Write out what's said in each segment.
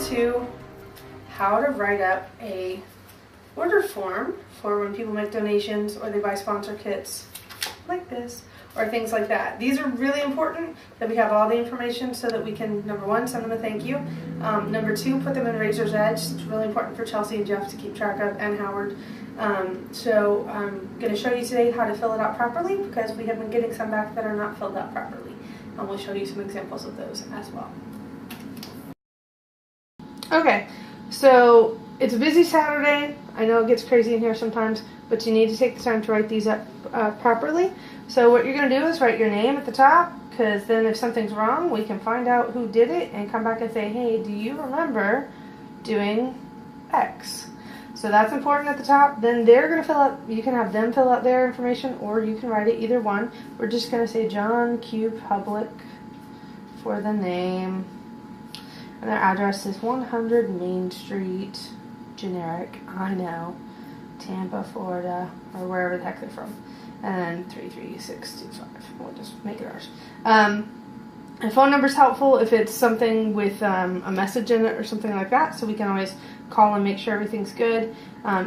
to how to write up a order form for when people make donations or they buy sponsor kits like this or things like that. These are really important that we have all the information so that we can, number one, send them a thank you. Number two, put them in Razor's Edge. It's really important for Chelsea and Jeff to keep track of, and Howard. So I'm going to show you today how to fill it out properly because we have been getting some back that are not filled out properly. And we'll show you some examples of those as well. Okay, so it's a busy Saturday. I know it gets crazy in here sometimes, but you need to take the time to write these up properly. So what you're going to do is write your name at the top, because then if something's wrong, we can find out who did it and come back and say, hey, do you remember doing X? So that's important at the top. Then they're going to fill out, you can have them fill out their information, or you can write it, either one. We're just going to say John Q. Public for the name. And their address is 100 Main Street, generic, I know, Tampa, Florida, or wherever the heck they're from. And 33625. We'll just make it ours. And phone number is helpful if it's something with a message in it or something like that, so we can always call and make sure everything's good.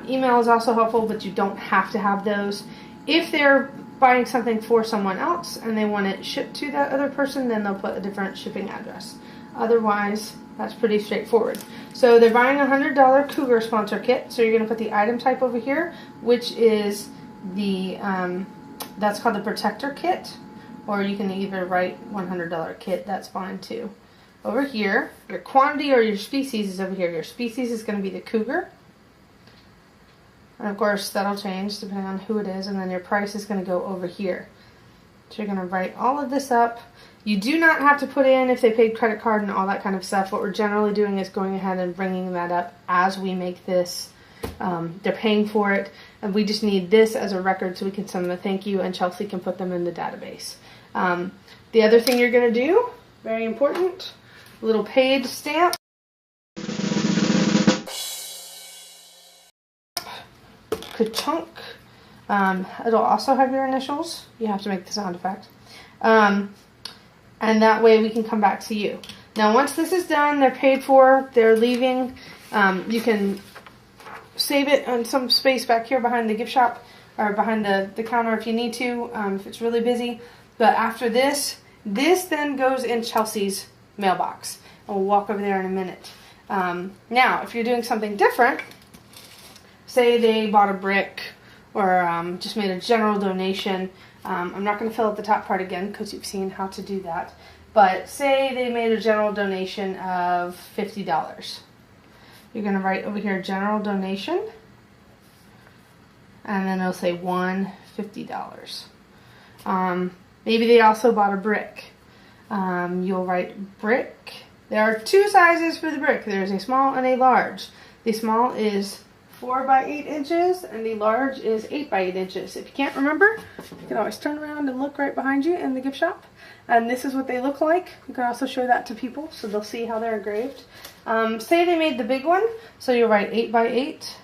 Email is also helpful, but you don't have to have those. If they're buying something for someone else and they want it shipped to that other person, then they'll put a different shipping address. Otherwise, that's pretty straightforward. So they're buying a $100 Cougar sponsor kit, so you're going to put the item type over here, which is the, that's called the protector kit, or you can either write $100 kit, that's fine too. Over here, your quantity or your species is over here. Your species is going to be the Cougar. And of course, that'll change depending on who it is, and then your price is going to go over here. So you're going to write all of this up. You do not have to put in if they paid credit card and all that kind of stuff. What we're generally doing is going ahead and bringing that up as we make this. They're paying for it, and we just need this as a record so we can send them a thank you, and Chelsea can put them in the database. The other thing you're going to do, very important, a little page stamp. Ka-chunk. It'll also have your initials. You have to make the sound effect. And that way we can come back to you. Now once this is done, they're paid for, they're leaving, you can save it on some space back here behind the gift shop, or behind the counter if you need to, if it's really busy. But after this then goes in Chelsea's mailbox. And we'll walk over there in a minute. Now, if you're doing something different, say they bought a brick, or just made a general donation. I'm not going to fill out the top part again because you've seen how to do that. But say they made a general donation of $50. You're going to write over here general donation, and then it'll say $150. Maybe they also bought a brick. You'll write brick. There are two sizes for the brick. There's a small and a large. The small is 4 by 8 inches, and the large is 8 by 8 inches. If you can't remember, you can always turn around and look right behind you in the gift shop. And this is what they look like. You can also show that to people so they'll see how they're engraved. Say they made the big one, so you'll write 8 by 8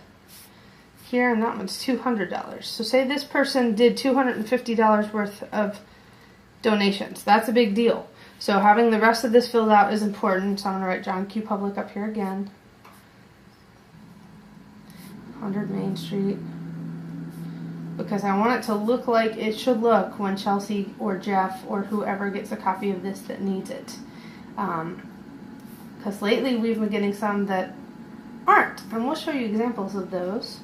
here, and that one's $200. So say this person did $250 worth of donations. That's a big deal. So having the rest of this filled out is important. So I'm going to write John Q. Public up here again. 100 Main Street, because I want it to look like it should look when Chelsea or Jeff or whoever gets a copy of this that needs it. Because lately we've been getting some that aren't, and we'll show you examples of those.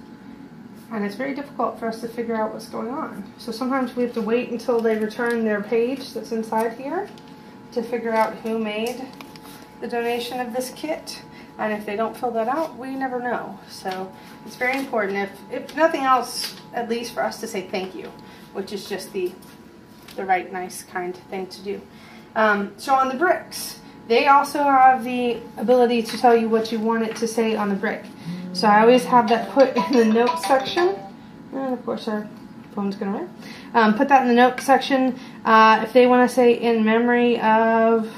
And it's very difficult for us to figure out what's going on. So sometimes we have to wait until they return their page that's inside here to figure out who made the donation of this kit. And if they don't fill that out, we never know. So it's very important, if nothing else, at least for us to say thank you, which is just the right, nice, kind thing to do. So on the bricks, they also have the ability to tell you what you want it to say on the brick. So I always have that put in the note section. And of course our phone's going to ring. Put that in the note section. If they want to say in memory of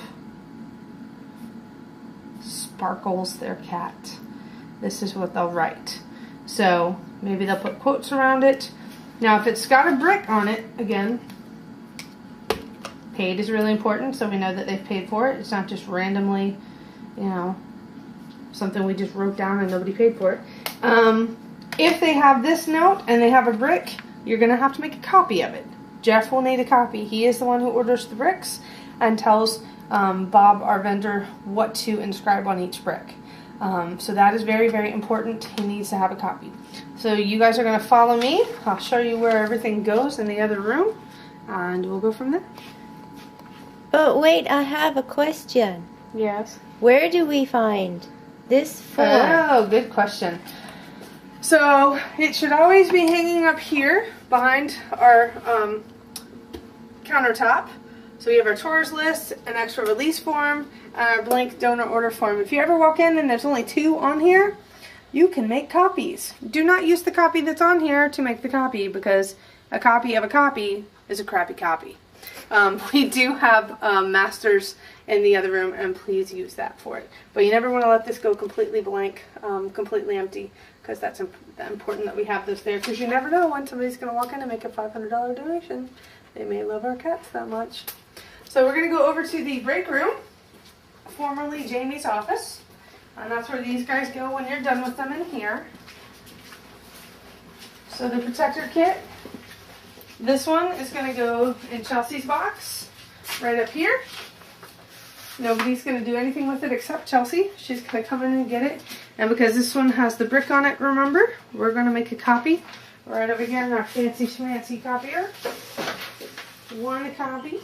Sparkles, their cat, this is what they'll write. So maybe they'll put quotes around it. Now if it's got a brick on it, again, paid is really important, so we know that they've paid for it. It's not just randomly, you know, something we just wrote down and nobody paid for it. If they have this note and they have a brick, you're going to have to make a copy of it. Jeff will need a copy. He is the one who orders the bricks and tells Bob, our vendor, what to inscribe on each brick. So that is very, very important. He needs to have a copy. So you guys are going to follow me. I'll show you where everything goes in the other room, and we'll go from there. But wait, I have a question. Yes. Where do we find this form? Oh, good question. So it should always be hanging up here behind our countertop. So we have our tours list, an extra release form, and our blank donor order form. If you ever walk in and there's only 2 on here, you can make copies. Do not use the copy that's on here to make the copy, because a copy of a copy is a crappy copy. We do have masters in the other room, and please use that for it. But you never want to let this go completely blank, completely empty, because that's important that we have this there, because you never know when somebody's going to walk in and make a $500 donation. They may love our cats that much. So we're going to go over to the break room, formerly Jamie's office, and that's where these guys go when you're done with them in here. So the protector kit, this one is going to go in Chelsea's box, right up here. Nobody's going to do anything with it except Chelsea. She's going to come in and get it. And because this one has the brick on it, remember, we're going to make a copy right over here in our fancy schmancy copier. One copy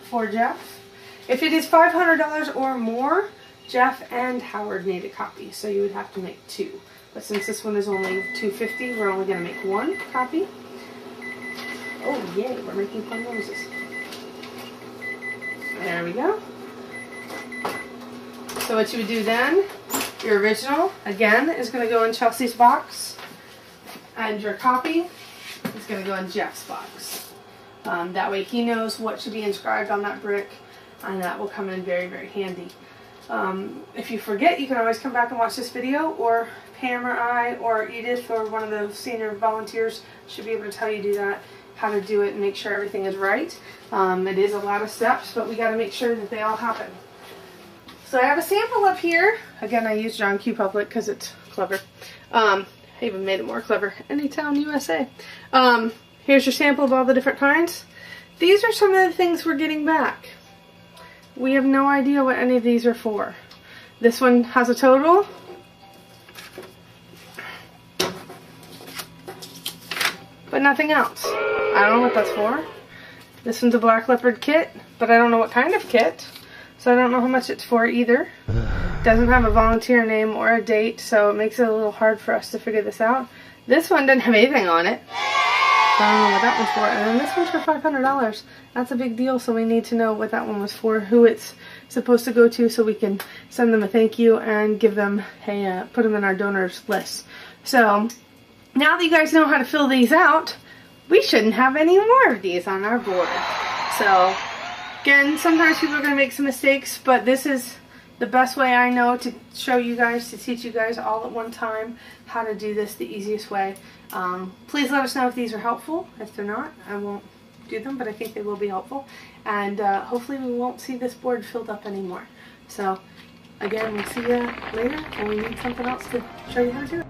for Jeff. If it is $500 or more, Jeff and Howard need a copy, so you would have to make 2. But since this one is only $250, we're only going to make 1 copy. Oh yay, we're making fun noises. There we go. So what you would do then, your original, again, is going to go in Chelsea's box, and your copy is going to go in Jeff's box. That way he knows what should be inscribed on that brick, and that will come in very, very handy. If you forget, you can always come back and watch this video, or Pam or I or Edith or one of the senior volunteers should be able to tell you do that, how to do it and make sure everything is right. It is a lot of steps, but we got to make sure that they all happen. So I have a sample up here. Again, I use John Q. Public because it's clever. I even made it more clever. Anytown, USA. Here's your sample of all the different kinds. These are some of the things we're getting back. We have no idea what any of these are for. This one has a total. But nothing else. I don't know what that's for. This one's a black leopard kit, but I don't know what kind of kit. So I don't know how much it's for either. Doesn't have a volunteer name or a date, so it makes it a little hard for us to figure this out. This one doesn't have anything on it. So I don't know what that one's for. And then this one's for $500. That's a big deal, so we need to know what that one was for, who it's supposed to go to, so we can send them a thank you and give them a, put them in our donors list. So now that you guys know how to fill these out, we shouldn't have any more of these on our board. So again, sometimes people are going to make some mistakes, but this is the best way I know to show you guys, to teach you guys all at one time how to do this the easiest way. Please let us know if these are helpful. If they're not, I won't do them, but I think they will be helpful. And hopefully we won't see this board filled up anymore. So again, we'll see you later, and we need something else to show you how to do it.